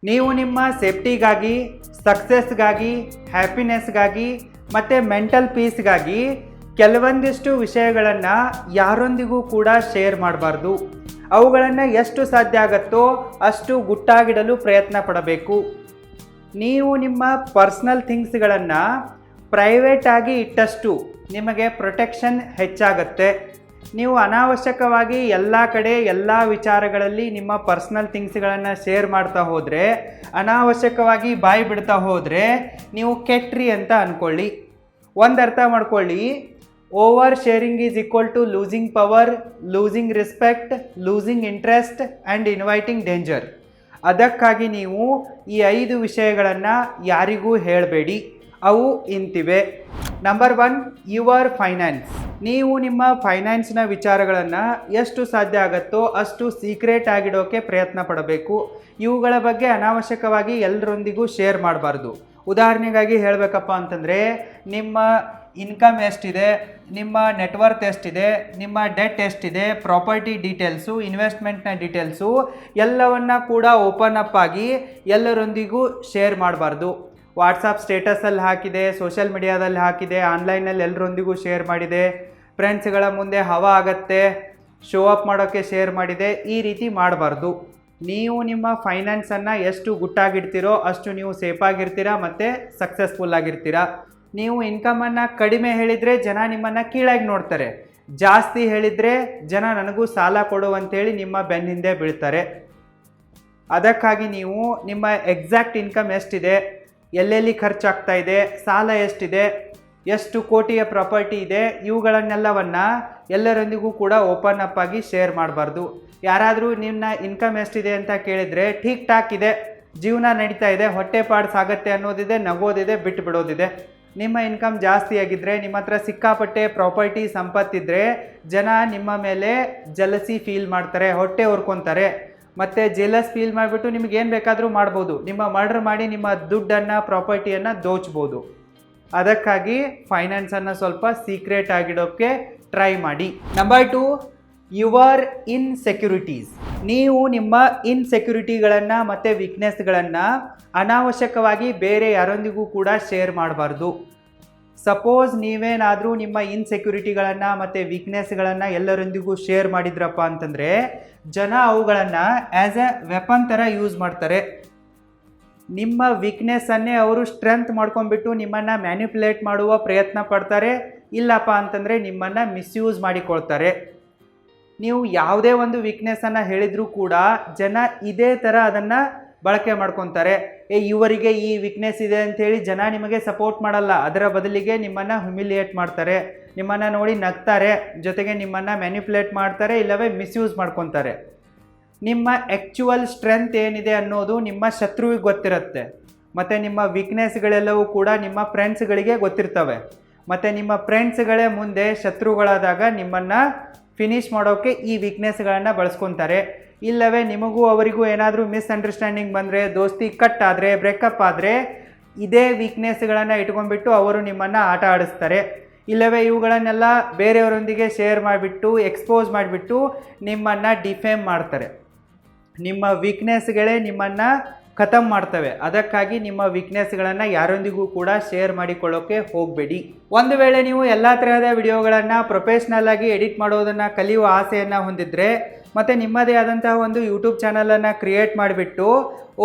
ನೀವು ನಿಮ್ಮ ಸೇಫ್ಟಿಗಾಗಿ, ಸಕ್ಸಸ್ಗಾಗಿ, ಹ್ಯಾಪಿನೆಸ್ಗಾಗಿ ಮತ್ತು ಮೆಂಟಲ್ ಪೀಸ್ಗಾಗಿ ಕೆಲವೊಂದಿಷ್ಟು ವಿಷಯಗಳನ್ನು ಯಾರೊಂದಿಗೂ ಕೂಡ ಶೇರ್ ಮಾಡಬಾರ್ದು. ಅವುಗಳನ್ನು ಎಷ್ಟು ಸಾಧ್ಯ ಆಗುತ್ತೋ ಅಷ್ಟು ಗುಟ್ಟಾಗಿಡಲು ಪ್ರಯತ್ನ ಪಡಬೇಕು. ನೀವು ನಿಮ್ಮ ಪರ್ಸ್ನಲ್ ಥಿಂಗ್ಸ್ಗಳನ್ನು ಪ್ರೈವೇಟಾಗಿ ಇಟ್ಟಷ್ಟು ನಿಮಗೆ ಪ್ರೊಟೆಕ್ಷನ್ ಹೆಚ್ಚಾಗತ್ತೆ. ನೀವು ಅನಾವಶ್ಯಕವಾಗಿ ಎಲ್ಲ ಕಡೆ ಎಲ್ಲ ವಿಚಾರಗಳಲ್ಲಿ ನಿಮ್ಮ ಪರ್ಸ್ನಲ್ ಥಿಂಗ್ಸ್ಗಳನ್ನು ಶೇರ್ ಮಾಡ್ತಾ ಹೋದರೆ, ಅನಾವಶ್ಯಕವಾಗಿ ಬಾಯಿ ಬಿಡ್ತಾ ಹೋದರೆ ನೀವು ಕೆಟ್ರಿ ಅಂತ ಅಂದ್ಕೊಳ್ಳಿ. ಒಂದು ಅರ್ಥ ಮಾಡ್ಕೊಳ್ಳಿ, over sharing is equal to losing power, losing respect, losing interest and inviting danger. ಅದಕ್ಕಾಗಿ ನೀವು ಈ 5 ವಿಷಯಗಳನ್ನು ಯಾರಿಗೂ ಹೇಳಬೇಡಿ. ಅವು ಇಂತಿವೆ. Number 1, your finance. ನೀವು ನಿಮ್ಮ ಫೈನಾನ್ಸ್ನ ವಿಚಾರಗಳನ್ನು ಎಷ್ಟು ಸಾಧ್ಯ ಆಗುತ್ತೋ ಅಷ್ಟು ಸೀಕ್ರೆಟ್ ಆಗಿಡೋಕ್ಕೆ ಪ್ರಯತ್ನ ಪಡಬೇಕು. ಇವುಗಳ ಬಗ್ಗೆ ಅನಾವಶ್ಯಕವಾಗಿ ಎಲ್ಲರೊಂದಿಗೂ ಶೇರ್ ಮಾಡಬಾರ್ದು. ಉದಾಹರಣೆಗಾಗಿ ಹೇಳಬೇಕಪ್ಪ ಅಂತಂದರೆ, ನಿಮ್ಮ ಇನ್ಕಮ್ ಎಷ್ಟಿದೆ, ನಿಮ್ಮ ನೆಟ್ವರ್ತ್ ಎಷ್ಟಿದೆ, ನಿಮ್ಮ ಡೆಟ್ ಎಷ್ಟಿದೆ, ಪ್ರಾಪರ್ಟಿ ಡೀಟೇಲ್ಸು, ಇನ್ವೆಸ್ಟ್ಮೆಂಟ್ನ ಡೀಟೇಲ್ಸು ಎಲ್ಲವನ್ನ ಕೂಡ ಓಪನ್ ಅಪ್ ಆಗಿ ಎಲ್ಲರೊಂದಿಗೂ ಶೇರ್ ಮಾಡಬಾರ್ದು. ವಾಟ್ಸಪ್ ಸ್ಟೇಟಸಲ್ಲಿ ಹಾಕಿದೆ, ಸೋಷಿಯಲ್ ಮೀಡಿಯಾದಲ್ಲಿ ಹಾಕಿದೆ, ಆನ್ಲೈನಲ್ಲಿ ಎಲ್ಲರೊಂದಿಗೂ ಶೇರ್ ಮಾಡಿದೆ, ಫ್ರೆಂಡ್ಸ್ಗಳ ಮುಂದೆ ಹವಾ ಆಗತ್ತೆ, ಶೋ ಅಪ್ ಮಾಡೋಕ್ಕೆ ಶೇರ್ ಮಾಡಿದೆ. ಈ ರೀತಿ ಮಾಡಬಾರ್ದು. ನೀವು ನಿಮ್ಮ ಫೈನಾನ್ಸನ್ನು ಎಷ್ಟು ಗುಟ್ಟಾಗಿಡ್ತೀರೋ ಅಷ್ಟು ನೀವು ಸೇಫಾಗಿರ್ತೀರ ಮತ್ತು ಸಕ್ಸಸ್ಫುಲ್ ಆಗಿರ್ತೀರ. ನೀವು ಇನ್ಕಮನ್ನು ಕಡಿಮೆ ಹೇಳಿದರೆ ಜನ ನಿಮ್ಮನ್ನು ಕೀಳಾಗಿ ನೋಡ್ತಾರೆ. ಜಾಸ್ತಿ ಹೇಳಿದರೆ ಜನ ನನಗೂ ಸಾಲ ಕೊಡು ಅಂತೇಳಿ ನಿಮ್ಮ ಬೆನ್ನ ಹಿಂದೆ ಬೀಳ್ತಾರೆ. ಅದಕ್ಕಾಗಿ ನೀವು ನಿಮ್ಮ ಎಕ್ಸಾಕ್ಟ್ ಇನ್ಕಮ್ ಎಷ್ಟಿದೆ, ಎಲ್ಲೆಲ್ಲಿ ಖರ್ಚಾಗ್ತಾ ಇದೆ, ಸಾಲ ಎಷ್ಟಿದೆ, ಎಷ್ಟು ಕೋಟಿಯ ಪ್ರಾಪರ್ಟಿ ಇದೆ, ಇವುಗಳನ್ನೆಲ್ಲವನ್ನು ಎಲ್ಲರೊಂದಿಗೂ ಕೂಡ ಓಪನ್ ಅಪ್ ಆಗಿ ಶೇರ್ ಮಾಡಬಾರ್ದು. ಯಾರಾದರೂ ನಿಮ್ಮ ಇನ್ಕಮ್ ಎಷ್ಟಿದೆ ಅಂತ ಕೇಳಿದರೆ ಠೀಕ್ ಠಾಕ್ ಇದೆ, ಜೀವನ ನಡೀತಾ ಇದೆ, ಹೊಟ್ಟೆ ಪಾಡು ಸಾಗತ್ತೆ ಅನ್ನೋದಿದೆ, ನಗೋದಿದೆ, ಬಿಟ್ಟು ಬಿಡೋದಿದೆ. ನಿಮ್ಮ ಇನ್ಕಮ್ ಜಾಸ್ತಿ ಆಗಿದ್ದರೆ, ನಿಮ್ಮ ಹತ್ರ ಸಿಕ್ಕಾಪಟ್ಟೆ ಪ್ರಾಪರ್ಟಿ ಸಂಪತ್ತಿದ್ದರೆ ಜನ ನಿಮ್ಮ ಮೇಲೆ ಜಲಸಿ ಫೀಲ್ ಮಾಡ್ತಾರೆ, ಹೊಟ್ಟೆ ಹೊರ್ಕೊತಾರೆ. ಮತ್ತು ಜೆಲಸ್ ಫೀಲ್ ಮಾಡಿಬಿಟ್ಟು ನಿಮ್ಗೆ ಏನು ಬೇಕಾದರೂ ಮಾಡ್ಬೋದು. ನಿಮ್ಮ ಮರ್ಡರ್ ಮಾಡಿ ನಿಮ್ಮ ದುಡ್ಡನ್ನು, ಪ್ರಾಪರ್ಟಿಯನ್ನು ದೋಚ್ಬೋದು. ಅದಕ್ಕಾಗಿ ಫೈನಾನ್ಸನ್ನು ಸ್ವಲ್ಪ ಸೀಕ್ರೆಟ್ ಆಗಿಡೋಕ್ಕೆ ಟ್ರೈ ಮಾಡಿ. Number 2, your insecurities. ನೀವು ನಿಮ್ಮ ಇನ್ಸೆಕ್ಯೂರಿಟಿಗಳನ್ನು ಮತ್ತು ವೀಕ್ನೆಸ್ಗಳನ್ನು ಅನಾವಶ್ಯಕವಾಗಿ ಬೇರೆ ಯಾರೊಂದಿಗೂ ಕೂಡ ಶೇರ್ ಮಾಡಬಾರ್ದು. ಸಪೋಸ್ ನೀವೇನಾದರೂ ನಿಮ್ಮ ಇನ್ಸೆಕ್ಯೂರಿಟಿಗಳನ್ನು ಮತ್ತು ವೀಕ್ನೆಸ್ಗಳನ್ನು ಎಲ್ಲರೊಂದಿಗೂ ಶೇರ್ ಮಾಡಿದ್ರಪ್ಪ ಅಂತಂದರೆ ಜನ ಅವುಗಳನ್ನು ಆ್ಯಸ್ ಎ ವೆಪನ್ ಥರ ಯೂಸ್ ಮಾಡ್ತಾರೆ. ನಿಮ್ಮ ವೀಕ್ನೆಸ್ಸನ್ನೇ ಅವರು ಸ್ಟ್ರೆಂತ್ ಮಾಡ್ಕೊಂಡ್ಬಿಟ್ಟು ನಿಮ್ಮನ್ನು ಮ್ಯಾನಿಪ್ಯುಲೇಟ್ ಮಾಡುವ ಪ್ರಯತ್ನ ಪಡ್ತಾರೆ. ಇಲ್ಲಪ್ಪ ಅಂತಂದರೆ ನಿಮ್ಮನ್ನು ಮಿಸ್ಯೂಸ್ ಮಾಡಿಕೊಳ್ತಾರೆ. ನೀವು ಯಾವುದೇ ಒಂದು ವೀಕ್ನೆಸ್ಸನ್ನು ಹೇಳಿದರೂ ಕೂಡ ಜನ ಇದೇ ಥರ ಅದನ್ನು ಬಳಕೆ ಮಾಡ್ಕೊತಾರೆ. ಇವರಿಗೆ ಈ ವೀಕ್ನೆಸ್ ಇದೆ ಅಂಥೇಳಿ ಜನ ನಿಮಗೆ ಸಪೋರ್ಟ್ ಮಾಡಲ್ಲ. ಅದರ ಬದಲಿಗೆ ನಿಮ್ಮನ್ನು ಹ್ಯುಮಿಲಿಯೇಟ್ ಮಾಡ್ತಾರೆ, ನಿಮ್ಮನ್ನು ನೋಡಿ ನಗ್ತಾರೆ, ಜೊತೆಗೆ ನಿಮ್ಮನ್ನು ಮ್ಯಾನಿಪ್ಯುಲೇಟ್ ಮಾಡ್ತಾರೆ, ಇಲ್ಲವೇ ಮಿಸ್ಯೂಸ್ ಮಾಡ್ಕೊತಾರೆ. ನಿಮ್ಮ ಆ್ಯಕ್ಚುವಲ್ ಸ್ಟ್ರೆಂತ್ ಏನಿದೆ ಅನ್ನೋದು ನಿಮ್ಮ ಶತ್ರುವಿಗೆ ಗೊತ್ತಿರುತ್ತೆ. ಮತ್ತು ನಿಮ್ಮ ವೀಕ್ನೆಸ್ಗಳೆಲ್ಲವೂ ಕೂಡ ನಿಮ್ಮ ಫ್ರೆಂಡ್ಸ್ಗಳಿಗೆ ಗೊತ್ತಿರ್ತವೆ. ಮತ್ತು ನಿಮ್ಮ ಫ್ರೆಂಡ್ಸ್ಗಳೇ ಮುಂದೆ ಶತ್ರುಗಳಾದಾಗ ನಿಮ್ಮನ್ನು ಫಿನಿಷ್ ಮಾಡೋಕ್ಕೆ ಈ ವೀಕ್ನೆಸ್ಗಳನ್ನು ಬಳಸ್ಕೊತಾರೆ. ಇಲ್ಲವೇ ನಿಮಗೂ ಅವರಿಗೂ ಏನಾದರೂ ಮಿಸ್ಅಂಡರ್ಸ್ಟ್ಯಾಂಡಿಂಗ್ ಬಂದರೆ, ದೋಸ್ತಿ ಕಟ್ ಆದರೆ, ಬ್ರೇಕಪ್ ಆದರೆ ಇದೇ ವೀಕ್ನೆಸ್ಗಳನ್ನು ಇಟ್ಕೊಂಡ್ಬಿಟ್ಟು ಅವರು ನಿಮ್ಮನ್ನು ಆಟ ಆಡಿಸ್ತಾರೆ. ಇಲ್ಲವೇ ಇವುಗಳನ್ನೆಲ್ಲ ಬೇರೆಯವರೊಂದಿಗೆ ಶೇರ್ ಮಾಡಿಬಿಟ್ಟು, ಎಕ್ಸ್ಪೋಸ್ ಮಾಡಿಬಿಟ್ಟು ನಿಮ್ಮನ್ನು ಡಿಫೇಮ್ ಮಾಡ್ತಾರೆ. ನಿಮ್ಮ ವೀಕ್ನೆಸ್ಗಳೇ ನಿಮ್ಮನ್ನು ಖತಮ್ ಮಾಡ್ತವೆ. ಅದಕ್ಕಾಗಿ ನಿಮ್ಮ ವೀಕ್ನೆಸ್ಗಳನ್ನು ಯಾರೊಂದಿಗೂ ಕೂಡ ಶೇರ್ ಮಾಡಿಕೊಳ್ಳೋಕ್ಕೆ ಹೋಗಬೇಡಿ. ಒಂದು ವೇಳೆ ನೀವು ಎಲ್ಲ ತರಹದ ವಿಡಿಯೋಗಳನ್ನು ಪ್ರೊಫೆಷ್ನಲ್ ಆಗಿ ಎಡಿಟ್ ಮಾಡೋದನ್ನು ಕಲಿಯುವ ಆಸೆಯನ್ನು ಹೊಂದಿದ್ರೆ ಮತ್ತು ನಿಮ್ಮದೇ ಆದಂತಹ ಒಂದು ಯೂಟ್ಯೂಬ್ ಚಾನಲನ್ನು ಕ್ರಿಯೇಟ್ ಮಾಡಿಬಿಟ್ಟು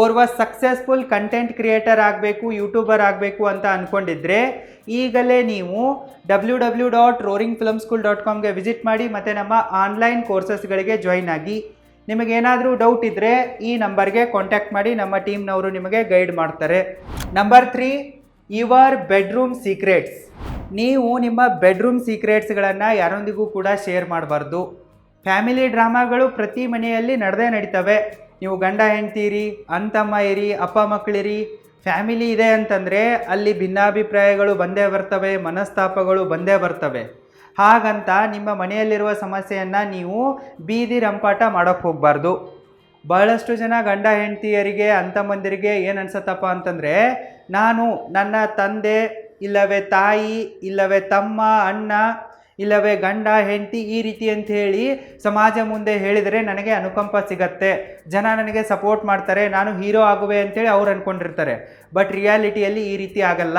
ಓರ್ವ ಸಕ್ಸಸ್ಫುಲ್ ಕಂಟೆಂಟ್ ಕ್ರಿಯೇಟರ್ ಆಗಬೇಕು, ಯೂಟ್ಯೂಬರ್ ಆಗಬೇಕು ಅಂತ ಅಂದ್ಕೊಂಡಿದ್ರೆ ಈಗಲೇ ನೀವು www.roaringfilmschool.comಗೆ ವಿಸಿಟ್ ಮಾಡಿ ಮತ್ತು ನಮ್ಮ ಆನ್ಲೈನ್ ಕೋರ್ಸಸ್ಗಳಿಗೆ ಜಾಯಿನ್ ಆಗಿ. ನಿಮಗೇನಾದರೂ ಡೌಟ್ ಇದ್ದರೆ ಈ ನಂಬರ್ಗೆ ಕಾಂಟ್ಯಾಕ್ಟ್ ಮಾಡಿ, ನಮ್ಮ ಟೀಮ್ನವರು ನಿಮಗೆ ಗೈಡ್ ಮಾಡ್ತಾರೆ. Number 3, your bedroom secrets. ನೀವು ನಿಮ್ಮ ಬೆಡ್ರೂಮ್ ಸೀಕ್ರೆಟ್ಸ್ಗಳನ್ನು ಯಾರೊಂದಿಗೂ ಕೂಡ ಶೇರ್ ಮಾಡಬಾರ್ದು. ಫ್ಯಾಮಿಲಿ ಡ್ರಾಮಾಗಳು ಪ್ರತಿ ಮನೆಯಲ್ಲಿ ನಡೆದೇ ನಡೀತವೆ. ನೀವು ಗಂಡ ಹೆಂಡ್ತೀರಿ, ಅಣ್ತಮ್ಮ ಇರಿ, ಅಪ್ಪ ಮಕ್ಕಳಿರಿ, ಫ್ಯಾಮಿಲಿ ಇದೆ ಅಂತಂದರೆ ಅಲ್ಲಿ ಭಿನ್ನಾಭಿಪ್ರಾಯಗಳು ಬಂದೇ ಬರ್ತವೆ, ಮನಸ್ತಾಪಗಳು ಬಂದೇ ಬರ್ತವೆ. ಹಾಗಂತ ನಿಮ್ಮ ಮನೆಯಲ್ಲಿರುವ ಸಮಸ್ಯೆಯನ್ನು ನೀವು ಬೀದಿ ರಂಪಾಟ ಮಾಡೋಕ್ಕೆ ಹೋಗಬಾರ್ದು. ಬಹಳಷ್ಟು ಜನ ಗಂಡ ಹೆಂಡತಿಯರಿಗೆ, ಅಣ್ತಮ್ಮಂದಿರಿಗೆ ಏನು ಅನ್ಸತ್ತಪ್ಪ ಅಂತಂದರೆ, ನಾನು ನನ್ನ ತಂದೆ ಇಲ್ಲವೇ ತಾಯಿ ಇಲ್ಲವೇ ತಮ್ಮ, ಅಣ್ಣ ಇಲ್ಲವೇ ಗಂಡ ಹೆಂಡತಿ ಈ ರೀತಿ ಅಂತ ಹೇಳಿ ಸಮಾಜ ಮುಂದೆ ಹೇಳಿದರೆ ನನಗೆ ಅನುಕಂಪ ಸಿಗತ್ತೆ, ಜನ ನನಗೆ ಸಪೋರ್ಟ್ ಮಾಡ್ತಾರೆ, ನಾನು ಹೀರೋ ಆಗುವೆ ಅಂತೇಳಿ ಅವ್ರು ಅಂದ್ಕೊಂಡಿರ್ತಾರೆ. ಬಟ್ ರಿಯಾಲಿಟಿಯಲ್ಲಿ ಈ ರೀತಿ ಆಗಲ್ಲ.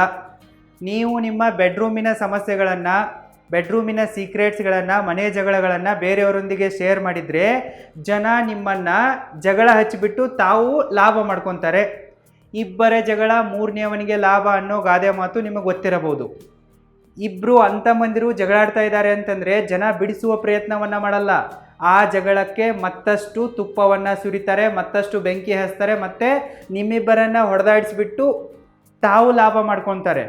ನೀವು ನಿಮ್ಮ ಬೆಡ್ರೂಮಿನ ಸಮಸ್ಯೆಗಳನ್ನು, ಬೆಡ್ರೂಮಿನ ಸೀಕ್ರೆಟ್ಸ್ಗಳನ್ನು, ಮನೆ ಜಗಳಗಳನ್ನು ಬೇರೆಯವರೊಂದಿಗೆ ಶೇರ್ ಮಾಡಿದರೆ ಜನ ನಿಮ್ಮನ್ನು ಜಗಳ ಹಚ್ಚಿಬಿಟ್ಟು ತಾವು ಲಾಭ ಮಾಡ್ಕೊತಾರೆ. ಇಬ್ಬರ ಜಗಳ ಮೂರನೇವನಿಗೆ ಲಾಭ ಅನ್ನೋ ಗಾದೆ ಮಾತು ನಿಮಗೆ ಗೊತ್ತಿರಬಹುದು. ಇಬ್ಬರು ಅಂತಮ್ಮಂದಿರು ಜಗಳಾಡ್ತಾ ಇದ್ದಾರೆ ಅಂತಂದರೆ ಜನ ಬಿಡಿಸುವ ಪ್ರಯತ್ನವನ್ನು ಮಾಡಲ್ಲ. ಆ ಜಗಳಕ್ಕೆ ಮತ್ತಷ್ಟು ತುಪ್ಪವನ್ನು ಸುರಿತಾರೆ, ಮತ್ತಷ್ಟು ಬೆಂಕಿ ಹಚ್ತಾರೆ, ಮತ್ತು ನಿಮ್ಮಿಬ್ಬರನ್ನು ಹೊಡೆದಾಡಿಸ್ಬಿಟ್ಟು ತಾವು ಲಾಭ ಮಾಡ್ಕೊತಾರೆ.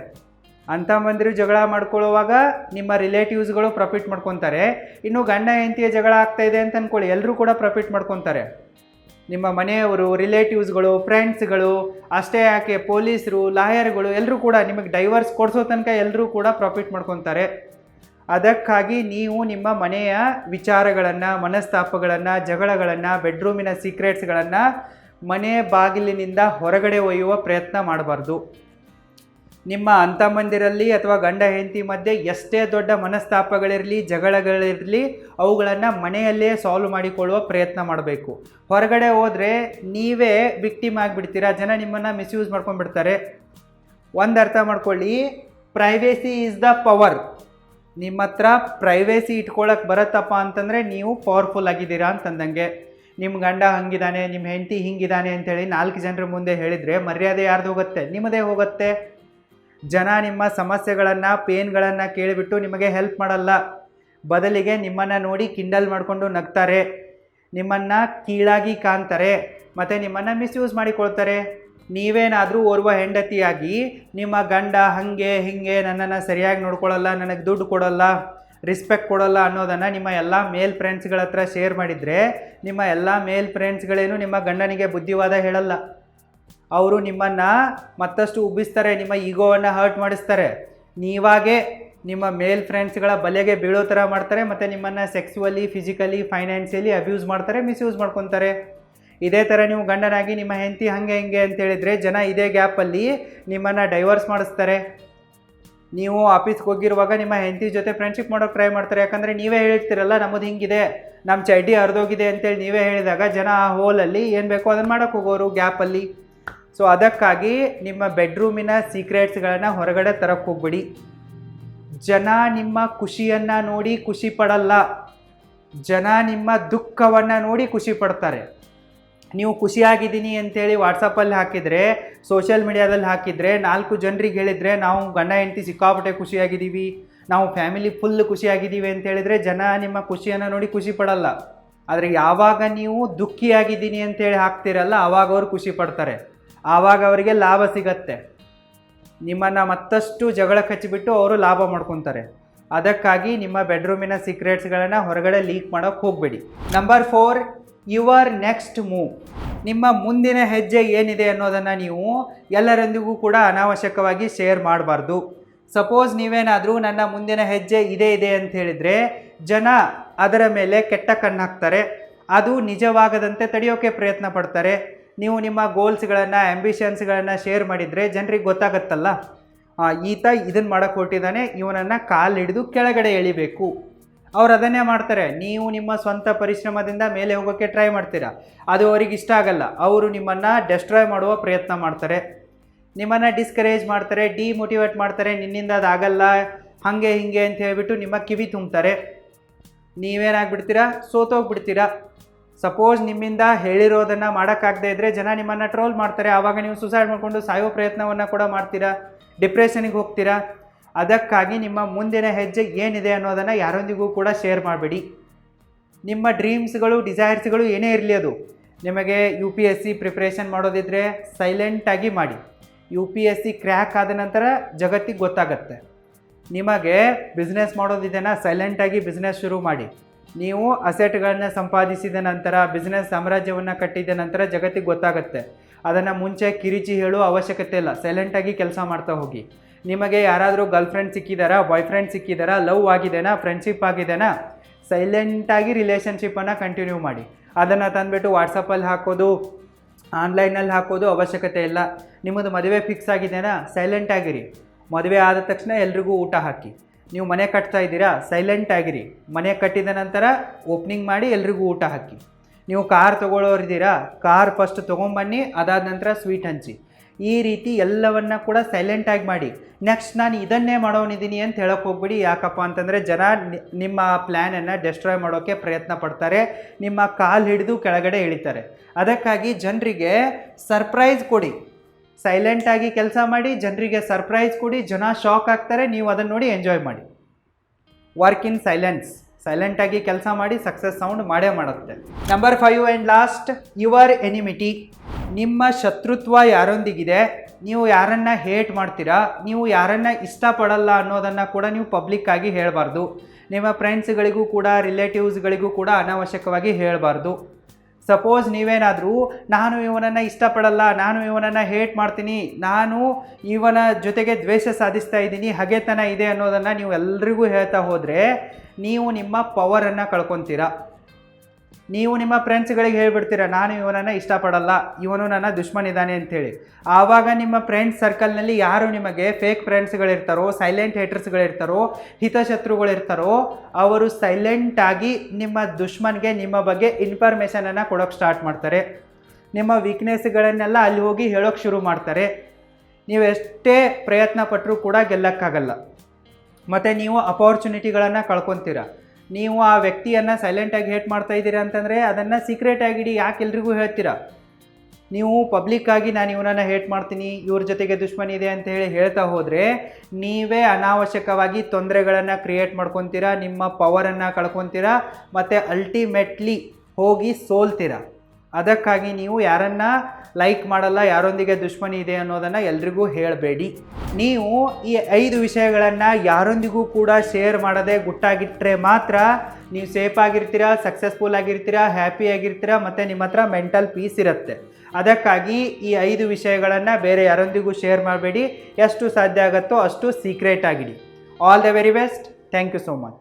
ಅಂತಮ್ಮಂದಿರು ಜಗಳ ಮಾಡ್ಕೊಳ್ಳುವಾಗ ನಿಮ್ಮ ರಿಲೇಟಿವ್ಸ್ಗಳು ಪ್ರಾಫಿಟ್ ಮಾಡ್ಕೊತಾರೆ. ಇನ್ನು ಗಂಡ ಹೆಂಡತಿಯ ಜಗಳ ಆಗ್ತಾ ಇದೆ ಅಂತ ಅಂದ್ಕೊಳ್ಳಿ, ಎಲ್ಲರೂ ಕೂಡ ಪ್ರಾಫಿಟ್ ಮಾಡ್ಕೊತಾರೆ. ನಿಮ್ಮ ಮನೆಯವರು, ರಿಲೇಟಿವ್ಸ್ಗಳು, ಫ್ರೆಂಡ್ಸ್ಗಳು, ಅಷ್ಟೇ ಯಾಕೆ ಪೊಲೀಸರು, ಲಾಯರ್ಗಳು ಎಲ್ಲರೂ ಕೂಡ ನಿಮಗೆ ಡೈವರ್ಸ್ ಕೊಡಿಸೋ ತನಕ ಎಲ್ಲರೂ ಕೂಡ ಪ್ರಾಫಿಟ್ ಮಾಡ್ಕೊತಾರೆ. ಅದಕ್ಕಾಗಿ ನೀವು ನಿಮ್ಮ ಮನೆಯ ವಿಚಾರಗಳನ್ನು, ಮನಸ್ತಾಪಗಳನ್ನು, ಜಗಳಗಳನ್ನು, ಬೆಡ್ರೂಮಿನ ಸೀಕ್ರೆಟ್ಸ್ಗಳನ್ನು ಮನೆ ಬಾಗಿಲಿನಿಂದ ಹೊರಗಡೆ ಒಯ್ಯುವ ಪ್ರಯತ್ನ ಮಾಡಬಾರ್ದು. ನಿಮ್ಮ ಅಂತಮ್ಮಂದಿರಲ್ಲಿ ಅಥವಾ ಗಂಡ ಹೆಂಡತಿ ಮಧ್ಯೆ ಎಷ್ಟೇ ದೊಡ್ಡ ಮನಸ್ತಾಪಗಳಿರಲಿ, ಜಗಳಗಳಿರಲಿ, ಅವುಗಳನ್ನು ಮನೆಯಲ್ಲೇ ಸಾಲ್ವ್ ಮಾಡಿಕೊಳ್ಳುವ ಪ್ರಯತ್ನ ಮಾಡಬೇಕು. ಹೊರಗಡೆ ಹೋದರೆ ನೀವೇ ವಿಕ್ಟಿಮ್ ಆಗಿಬಿಡ್ತೀರಾ, ಜನ ನಿಮ್ಮನ್ನು ಮಿಸ್ಯೂಸ್ ಮಾಡ್ಕೊಂಡ್ಬಿಡ್ತಾರೆ. ಒಂದು ಅರ್ಥ ಮಾಡ್ಕೊಳ್ಳಿ, ಪ್ರೈವೇಸಿ ಈಸ್ ದ ಪವರ್. ನಿಮ್ಮ ಹತ್ರ ಪ್ರೈವೇಸಿ ಇಟ್ಕೊಳ್ಳೋಕೆ ಬರುತ್ತಪ್ಪ ಅಂತಂದರೆ ನೀವು ಪವರ್ಫುಲ್ ಆಗಿದ್ದೀರಾ ಅಂತಂದಂಗೆ. ನಿಮ್ಮ ಗಂಡ ಹಂಗಿದ್ದಾನೆ, ನಿಮ್ಮ ಹೆಂಡತಿ ಹಿಂಗಿದ್ದಾನೆ ಅಂತೇಳಿ 4 ಜನರ ಮುಂದೆ ಹೇಳಿದರೆ ಮರ್ಯಾದೆ ಯಾರ್ದು ಹೋಗುತ್ತೆ? ನಿಮ್ಮದೇ ಹೋಗುತ್ತೆ. ಜನ ನಿಮ್ಮ ಸಮಸ್ಯೆಗಳನ್ನು, ಪೇನ್ಗಳನ್ನು ಕೇಳಿಬಿಟ್ಟು ನಿಮಗೆ ಹೆಲ್ಪ್ ಮಾಡಲ್ಲ. ಬದಲಿಗೆ ನಿಮ್ಮನ್ನು ನೋಡಿ ಕಿಂಡಲ್ ಮಾಡಿಕೊಂಡು ನಗ್ತಾರೆ, ನಿಮ್ಮನ್ನು ಕೀಳಾಗಿ ಕಾಣ್ತಾರೆ, ಮತ್ತು ನಿಮ್ಮನ್ನು ಮಿಸ್ಯೂಸ್ ಮಾಡಿಕೊಳ್ತಾರೆ. ನೀವೇನಾದರೂ ಓರ್ವ ಹೆಂಡತಿಯಾಗಿ ನಿಮ್ಮ ಗಂಡ ಹಾಗೆ ಹೀಗೆ ನನ್ನನ್ನು ಸರಿಯಾಗಿ ನೋಡ್ಕೊಳ್ಳಲ್ಲ, ನನಗೆ ದುಡ್ಡು ಕೊಡಲ್ಲ, ರಿಸ್ಪೆಕ್ಟ್ ಕೊಡಲ್ಲ ಅನ್ನೋದನ್ನು ನಿಮ್ಮ ಎಲ್ಲ ಮೇಲ್ ಫ್ರೆಂಡ್ಸ್ಗಳ ಹತ್ರ ಶೇರ್ ಮಾಡಿದರೆ ನಿಮ್ಮ ಎಲ್ಲ ಮೇಲ್ ಫ್ರೆಂಡ್ಸ್ಗಳೇನು ನಿಮ್ಮ ಗಂಡನಿಗೆ ಬುದ್ಧಿವಾದ ಹೇಳಲ್ಲ. ಅವರು ನಿಮ್ಮನ್ನು ಮತ್ತಷ್ಟು ಉಬ್ಬಿಸ್ತಾರೆ, ನಿಮ್ಮ ಈಗೋವನ್ನು ಹರ್ಟ್ ಮಾಡಿಸ್ತಾರೆ. ನೀವಾಗೇ ನಿಮ್ಮ ಮೇಲ್ ಫ್ರೆಂಡ್ಸ್ಗಳ ಬಲೆಗೆ ಬೀಳೋ ಥರ ಮಾಡ್ತಾರೆ, ಮತ್ತು ನಿಮ್ಮನ್ನು ಸೆಕ್ಸುವಲಿ, ಫಿಸಿಕಲಿ, ಫೈನಾನ್ಷಿಯಲಿ ಅಬ್ಯೂಸ್ ಮಾಡ್ತಾರೆ, ಮಿಸ್ಯೂಸ್ ಮಾಡ್ಕೊತಾರೆ. ಇದೇ ಥರ ನೀವು ಗಂಡನಾಗಿ ನಿಮ್ಮ ಹೆಂಡತಿ ಹಾಗೆ ಹಿಂಗೆ ಅಂತೇಳಿದರೆ ಜನ ಇದೇ ಗ್ಯಾಪಲ್ಲಿ ನಿಮ್ಮನ್ನು ಡೈವರ್ಸ್ ಮಾಡಿಸ್ತಾರೆ. ನೀವು ಆಫೀಸ್ಗೆ ಹೋಗಿರುವಾಗ ನಿಮ್ಮ ಹೆಂಡತಿ ಜೊತೆ ಫ್ರೆಂಡ್ಶಿಪ್ ಮಾಡೋಕ್ಕೆ ಟ್ರೈ ಮಾಡ್ತಾರೆ. ಯಾಕಂದರೆ ನೀವೇ ಹೇಳ್ತಿರಲ್ಲ, ನಮ್ಮದು ಹಿಂಗಿದೆ, ನಮ್ಮ ಚಡ್ಡಿ ಹರಿದೋಗಿದೆ ಅಂತೇಳಿ ನೀವೇ ಹೇಳಿದಾಗ ಜನ ಆ ಹೋಲಲ್ಲಿ ಏನು ಬೇಕೋ ಅದನ್ನು ಮಾಡೋಕ್ಕೆ ಹೋಗೋರು ಗ್ಯಾಪಲ್ಲಿ. ಸೊ ಅದಕ್ಕಾಗಿ ನಿಮ್ಮ ಬೆಡ್ರೂಮಿನ ಸೀಕ್ರೆಟ್ಸ್ಗಳನ್ನು ಹೊರಗಡೆ ತರಕ್ಕೆ ಹೋಗ್ಬಿಡಿ. ಜನ ನಿಮ್ಮ ಖುಷಿಯನ್ನು ನೋಡಿ ಖುಷಿ ಪಡಲ್ಲ, ಜನ ನಿಮ್ಮ ದುಃಖವನ್ನು ನೋಡಿ ಖುಷಿ ಪಡ್ತಾರೆ. ನೀವು ಖುಷಿಯಾಗಿದ್ದೀನಿ ಅಂತೇಳಿ ವಾಟ್ಸಪ್ಪಲ್ಲಿ ಹಾಕಿದರೆ, ಸೋಷಿಯಲ್ ಮೀಡಿಯಾದಲ್ಲಿ ಹಾಕಿದರೆ, 4 ಜನರಿಗೆ ಹೇಳಿದರೆ ನಾವು ಗಂಡ ಹೆಂಡತಿ ಸಿಕ್ಕಾಪಟ್ಟೆ ಖುಷಿಯಾಗಿದ್ದೀವಿ, ನಾವು ಫ್ಯಾಮಿಲಿ ಫುಲ್ ಖುಷಿಯಾಗಿದ್ದೀವಿ ಅಂತೇಳಿದರೆ ಜನ ನಿಮ್ಮ ಖುಷಿಯನ್ನು ನೋಡಿ ಖುಷಿ ಪಡಲ್ಲ. ಆದರೆ ಯಾವಾಗ ನೀವು ದುಃಖಿಯಾಗಿದ್ದೀನಿ ಅಂತೇಳಿ ಹಾಕ್ತಿರಲ್ಲ, ಆವಾಗ ಅವರು ಖುಷಿ ಪಡ್ತಾರೆ, ಆವಾಗ ಅವರಿಗೆ ಲಾಭ ಸಿಗತ್ತೆ. ನಿಮ್ಮನ್ನು ಮತ್ತಷ್ಟು ಜಗಳ ಹಚ್ಚಿಬಿಟ್ಟು ಅವರು ಲಾಭ ಮಾಡ್ಕೊತಾರೆ. ಅದಕ್ಕಾಗಿ ನಿಮ್ಮ ಬೆಡ್ರೂಮಿನ ಸೀಕ್ರೆಟ್ಸ್ಗಳನ್ನು ಹೊರಗಡೆ ಲೀಕ್ ಮಾಡೋಕ್ಕೆ ಹೋಗಬೇಡಿ. Number 4, your next move. ನಿಮ್ಮ ಮುಂದಿನ ಹೆಜ್ಜೆ ಏನಿದೆ ಅನ್ನೋದನ್ನು ನೀವು ಎಲ್ಲರೊಂದಿಗೂ ಕೂಡ ಅನಾವಶ್ಯಕವಾಗಿ ಶೇರ್ ಮಾಡಬಾರ್ದು. ಸಪೋಸ್ ನೀವೇನಾದರೂ ನನ್ನ ಮುಂದಿನ ಹೆಜ್ಜೆ ಇದೆ ಅಂತ ಹೇಳಿದರೆ ಜನ ಅದರ ಮೇಲೆ ಕೆಟ್ಟ ಕಣ್ಣು ಹಾಕ್ತಾರೆ, ಅದು ನಿಜವಾಗದಂತೆ ತಡೆಯೋಕ್ಕೆ ಪ್ರಯತ್ನ ಪಡ್ತಾರೆ. ನೀವು ನಿಮ್ಮ ಗೋಲ್ಸ್ಗಳನ್ನು, ಆ್ಯಂಬಿಷನ್ಸ್ಗಳನ್ನು ಶೇರ್ ಮಾಡಿದರೆ ಜನರಿಗೆ ಗೊತ್ತಾಗತ್ತಲ್ಲ, ಈತ ಇದನ್ನು ಮಾಡೋಕ್ಕೆ ಹೊರಟಿದ್ದಾನೆ, ಇವನನ್ನು ಕಾಲು ಹಿಡಿದು ಕೆಳಗಡೆ ಎಳಿಬೇಕು. ಅವ್ರು ಅದನ್ನೇ ಮಾಡ್ತಾರೆ. ನೀವು ನಿಮ್ಮ ಸ್ವಂತ ಪರಿಶ್ರಮದಿಂದ ಮೇಲೆ ಹೋಗೋಕ್ಕೆ ಟ್ರೈ ಮಾಡ್ತೀರಾ, ಅದು ಅವ್ರಿಗೆ ಇಷ್ಟ ಆಗಲ್ಲ. ಅವರು ನಿಮ್ಮನ್ನು ಡೆಸ್ಟ್ರಾಯ್ ಮಾಡುವ ಪ್ರಯತ್ನ ಮಾಡ್ತಾರೆ, ನಿಮ್ಮನ್ನು ಡಿಸ್ಕರೇಜ್ ಮಾಡ್ತಾರೆ, ಡಿಮೋಟಿವೇಟ್ ಮಾಡ್ತಾರೆ. ನಿನ್ನಿಂದ ಅದಾಗಲ್ಲ, ಹಾಗೆ ಹಿಂಗೆ ಅಂತ ಹೇಳಿಬಿಟ್ಟು ನಿಮ್ಮ ಕಿವಿ ತುಂಬ್ತಾರೆ. ನೀವೇನಾಗ್ಬಿಡ್ತೀರಾ? ಸೋತೋಗ್ಬಿಡ್ತೀರಾ. ಸಪೋಸ್ ನಿಮ್ಮಿಂದ ಹೇಳಿರೋದನ್ನು ಮಾಡೋಕ್ಕಾಗದೇ ಇದ್ದರೆ ಜನ ನಿಮ್ಮನ್ನು ಟ್ರೋಲ್ ಮಾಡ್ತಾರೆ. ಆವಾಗ ನೀವು ಸುಸೈಡ್ ಮಾಡಿಕೊಂಡು ಸಾಯೋ ಪ್ರಯತ್ನವನ್ನು ಕೂಡ ಮಾಡ್ತೀರಾ, ಡಿಪ್ರೆಷನಿಗೆ ಹೋಗ್ತೀರಾ. ಅದಕ್ಕಾಗಿ ನಿಮ್ಮ ಮುಂದಿನ ಹೆಜ್ಜೆ ಏನಿದೆ ಅನ್ನೋದನ್ನು ಯಾರೊಂದಿಗೂ ಕೂಡ ಶೇರ್ ಮಾಡಬೇಡಿ. ನಿಮ್ಮ ಡ್ರೀಮ್ಸ್ಗಳು, ಡಿಸೈರ್ಸ್ಗಳು ಏನೇ ಇರಲಿ, ಅದು ನಿಮಗೆ UPSC ಪ್ರಿಪ್ರೇಷನ್ ಮಾಡೋದಿದ್ದರೆ ಸೈಲೆಂಟಾಗಿ ಮಾಡಿ. UPSC ಕ್ರ್ಯಾಕ್ ಆದ ನಂತರ ಜಗತ್ತಿಗೆ ಗೊತ್ತಾಗತ್ತೆ. ನಿಮಗೆ ಬಿಸ್ನೆಸ್ ಮಾಡೋದಿದೆನಾ, ಸೈಲೆಂಟಾಗಿ ಬಿಸ್ನೆಸ್ ಶುರು ಮಾಡಿ. ನೀವು ಅಸೆಟ್ಗಳನ್ನು ಸಂಪಾದಿಸಿದ ನಂತರ, ಬಿಸ್ನೆಸ್ ಸಾಮ್ರಾಜ್ಯವನ್ನು ಕಟ್ಟಿದ ನಂತರ ಜಗತ್ತಿಗೆ ಗೊತ್ತಾಗುತ್ತೆ. ಅದನ್ನು ಮುಂಚೆ ಕಿರಿಚಿ ಹೇಳುವ ಅವಶ್ಯಕತೆ ಇಲ್ಲ, ಸೈಲೆಂಟಾಗಿ ಕೆಲಸ ಮಾಡ್ತಾ ಹೋಗಿ. ನಿಮಗೆ ಯಾರಾದರೂ girlfriend ಸಿಕ್ಕಿದಾರಾ, boy friend ಸಿಕ್ಕಿದಾರಾ, love ಆಗಿದೆನಾ, friendship ಆಗಿದೆನಾ, ಸೈಲೆಂಟಾಗಿ ರಿಲೇಷನ್ಶಿಪ್ಪನ್ನು ಕಂಟಿನ್ಯೂ ಮಾಡಿ. ಅದನ್ನು ತಂದುಬಿಟ್ಟು ವಾಟ್ಸಪ್ಪಲ್ಲಿ ಹಾಕೋದು, ಆನ್ಲೈನಲ್ಲಿ ಹಾಕೋದು ಅವಶ್ಯಕತೆ ಇಲ್ಲ. ನಿಮ್ಮದು ಮದುವೆ ಫಿಕ್ಸ್ ಆಗಿದೆನಾ, ಸೈಲೆಂಟಾಗಿರಿ. ಮದುವೆ ಆದ ತಕ್ಷಣ ಎಲ್ರಿಗೂ ಊಟ ಹಾಕಿ. ನೀವು ಮನೆ ಕಟ್ತಾ ಇದ್ದೀರಾ, ಸೈಲೆಂಟ್ ಆಗಿರಿ. ಮನೆ ಕಟ್ಟಿದ ನಂತರ ಓಪನಿಂಗ್ ಮಾಡಿ ಎಲ್ರಿಗೂ ಊಟ ಹಾಕಿ. ನೀವು ಕಾರ್ ತೊಗೊಳ್ಳೋರಿದ್ದೀರಾ, ಕಾರ್ ಫಸ್ಟ್ ತೊಗೊಂಬನ್ನಿ, ಅದಾದ ನಂತರ ಸ್ವೀಟ್ ಹಂಚಿ. ಈ ರೀತಿ ಎಲ್ಲವನ್ನ ಕೂಡ ಸೈಲೆಂಟಾಗಿ ಮಾಡಿ. ನೆಕ್ಸ್ಟ್ ನಾನು ಇದನ್ನೇ ಮಾಡೋನಿದ್ದೀನಿ ಅಂತ ಹೇಳೋಕ್ಕೆ ಹೋಗ್ಬಿಡಿ. ಯಾಕಪ್ಪ ಅಂತಂದರೆ ಜನ ನಿಮ್ಮ ಪ್ಲ್ಯಾನನ್ನು ಡೆಸ್ಟ್ರಾಯ್ ಮಾಡೋಕ್ಕೆ ಪ್ರಯತ್ನ ಪಡ್ತಾರೆ, ನಿಮ್ಮ ಕಾಲು ಹಿಡಿದು ಕೆಳಗಡೆ ಇಳಿತಾರೆ. ಅದಕ್ಕಾಗಿ ಜನರಿಗೆ ಸರ್ಪ್ರೈಸ್ ಕೊಡಿ. ಸೈಲೆಂಟಾಗಿ ಕೆಲಸ ಮಾಡಿ, ಜನರಿಗೆ ಸರ್ಪ್ರೈಸ್ ಕೊಡಿ, ಜನ ಶಾಕ್ ಆಗ್ತಾರೆ, ನೀವು ಅದನ್ನು ನೋಡಿ ಎಂಜಾಯ್ ಮಾಡಿ. Work in silence. ಸೈಲೆಂಟಾಗಿ ಕೆಲಸ ಮಾಡಿ, ಸಕ್ಸಸ್ ಸೌಂಡ್ ಮಾಡೇ ಮಾಡುತ್ತೆ. Number 5 and last, your enmity. ನಿಮ್ಮ ಶತ್ರುತ್ವ ಯಾರೊಂದಿಗಿದೆ, ನೀವು ಯಾರನ್ನು ಹೇಟ್ ಮಾಡ್ತೀರಾ, ನೀವು ಯಾರನ್ನು ಇಷ್ಟಪಡಲ್ಲ ಅನ್ನೋದನ್ನು ಕೂಡ ನೀವು ಪಬ್ಲಿಕ್ಕಾಗಿ ಹೇಳಬಾರ್ದು. ನಿಮ್ಮ ಫ್ರೆಂಡ್ಸ್ಗಳಿಗೂ ಕೂಡ, ರಿಲೇಟಿವ್ಸ್ಗಳಿಗೂ ಕೂಡ ಅನಾವಶ್ಯಕವಾಗಿ ಹೇಳಬಾರ್ದು. ಸಪೋಸ್ ನೀವೇನಾದರೂ ನಾನು ಇವನನ್ನು ಇಷ್ಟಪಡಲ್ಲ, ನಾನು ಇವನನ್ನು ಹೇಟ್ ಮಾಡ್ತೀನಿ, ನಾನು ಇವನ ಜೊತೆಗೆ ದ್ವೇಷ ಸಾಧಿಸ್ತಾ ಇದ್ದೀನಿ, ಹಗೆತನ ಇದೆ ಅನ್ನೋದನ್ನು ನೀವು ಎಲ್ರಿಗೂ ಹೇಳ್ತಾ ಹೋದರೆ ನೀವು ನಿಮ್ಮ ಪವರನ್ನು ಕಳ್ಕೊತೀರಾ. ನೀವು ನಿಮ್ಮ ಫ್ರೆಂಡ್ಸ್ಗಳಿಗೆ ಹೇಳ್ಬಿಡ್ತೀರಾ ನಾನು ಇವನನ್ನು ಇಷ್ಟಪಡಲ್ಲ, ಇವನು ನನ್ನ ದುಶ್ಮನ್ ಇದ್ದಾನೆ ಅಂಥೇಳಿ. ಆವಾಗ ನಿಮ್ಮ ಫ್ರೆಂಡ್ಸ್ ಸರ್ಕಲ್ನಲ್ಲಿ ಯಾರು ನಿಮಗೆ ಫೇಕ್ ಫ್ರೆಂಡ್ಸ್ಗಳಿರ್ತಾರೋ, ಸೈಲೆಂಟ್ ಹೇಟರ್ಸ್ಗಳಿರ್ತಾರೋ, ಹಿತಶತ್ರುಗಳಿರ್ತಾರೋ, ಅವರು ಸೈಲೆಂಟಾಗಿ ನಿಮ್ಮ ದುಶ್ಮನ್ಗೆ ನಿಮ್ಮ ಬಗ್ಗೆ ಇನ್ಫಾರ್ಮೇಷನನ್ನು ಕೊಡೋಕ್ಕೆ ಸ್ಟಾರ್ಟ್ ಮಾಡ್ತಾರೆ. ನಿಮ್ಮ ವೀಕ್ನೆಸ್ಗಳನ್ನೆಲ್ಲ ಅಲ್ಲಿ ಹೋಗಿ ಹೇಳೋಕ್ಕೆ ಶುರು ಮಾಡ್ತಾರೆ. ನೀವು ಎಷ್ಟೇ ಪ್ರಯತ್ನ ಪಟ್ಟರೂ ಕೂಡ ಗೆಲ್ಲಕ್ಕಾಗಲ್ಲ. ಮತ್ತು ನೀವು ಅಪಾರ್ಚುನಿಟಿಗಳನ್ನು ಕಳ್ಕೊತೀರ. ನೀವು ಆ ವ್ಯಕ್ತಿಯನ್ನು ಸೈಲೆಂಟಾಗಿ ಹೇಟ್ ಮಾಡ್ತಾ ಇದ್ದೀರಾ ಅಂತಂದರೆ ಅದನ್ನು ಸೀಕ್ರೆಟಾಗಿಡಿ, ಯಾಕೆ ಎಲ್ರಿಗೂ ಹೇಳ್ತೀರಾ? ನೀವು ಪಬ್ಲಿಕ್ಕಾಗಿ ನಾನು ಇವನನ್ನು ಹೇಟ್ ಮಾಡ್ತೀನಿ, ಇವ್ರ ಜೊತೆಗೆ ದುಶ್ಮನ್ ಇದೆ ಅಂತ ಹೇಳ್ತಾ ಹೋದರೆ ನೀವೇ ಅನಾವಶ್ಯಕವಾಗಿ ತೊಂದರೆಗಳನ್ನು ಕ್ರಿಯೇಟ್ ಮಾಡ್ಕೊತೀರಾ, ನಿಮ್ಮ ಪವರನ್ನು ಕಳ್ಕೊತೀರಾ, ಮತ್ತು ಅಲ್ಟಿಮೇಟ್ಲಿ ಹೋಗಿ ಸೋಲ್ತೀರಾ. ಅದಕ್ಕಾಗಿ ನೀವು ಯಾರನ್ನು ಲೈಕ್ ಮಾಡಲ್ಲ, ಯಾರೊಂದಿಗೆ ದುಶ್ಮನಿ ಇದೆ ಅನ್ನೋದನ್ನು ಎಲ್ರಿಗೂ ಹೇಳಬೇಡಿ. ನೀವು ಈ 5 ವಿಷಯಗಳನ್ನು ಯಾರೊಂದಿಗೂ ಕೂಡ ಶೇರ್ ಮಾಡದೆ ಗುಟ್ಟಾಗಿಟ್ಟರೆ ಮಾತ್ರ ನೀವು ಸೇಫ್ ಆಗಿರ್ತೀರಾ, ಸಕ್ಸಸ್ಫುಲ್ ಆಗಿರ್ತೀರಾ, ಹ್ಯಾಪಿ ಆಗಿರ್ತೀರಾ, ಮತ್ತು ನಿಮ್ಮ ಹತ್ರ ಮೆಂಟಲ್ ಪೀಸ್ ಇರುತ್ತೆ. ಅದಕ್ಕಾಗಿ ಈ 5 ವಿಷಯಗಳನ್ನು ಬೇರೆ ಯಾರೊಂದಿಗೂ ಶೇರ್ ಮಾಡಬೇಡಿ. ಎಷ್ಟು ಸಾಧ್ಯ ಆಗುತ್ತೋ ಅಷ್ಟು ಸೀಕ್ರೆಟ್ ಆಗಿಡಿ. All the very best. Thank you so much.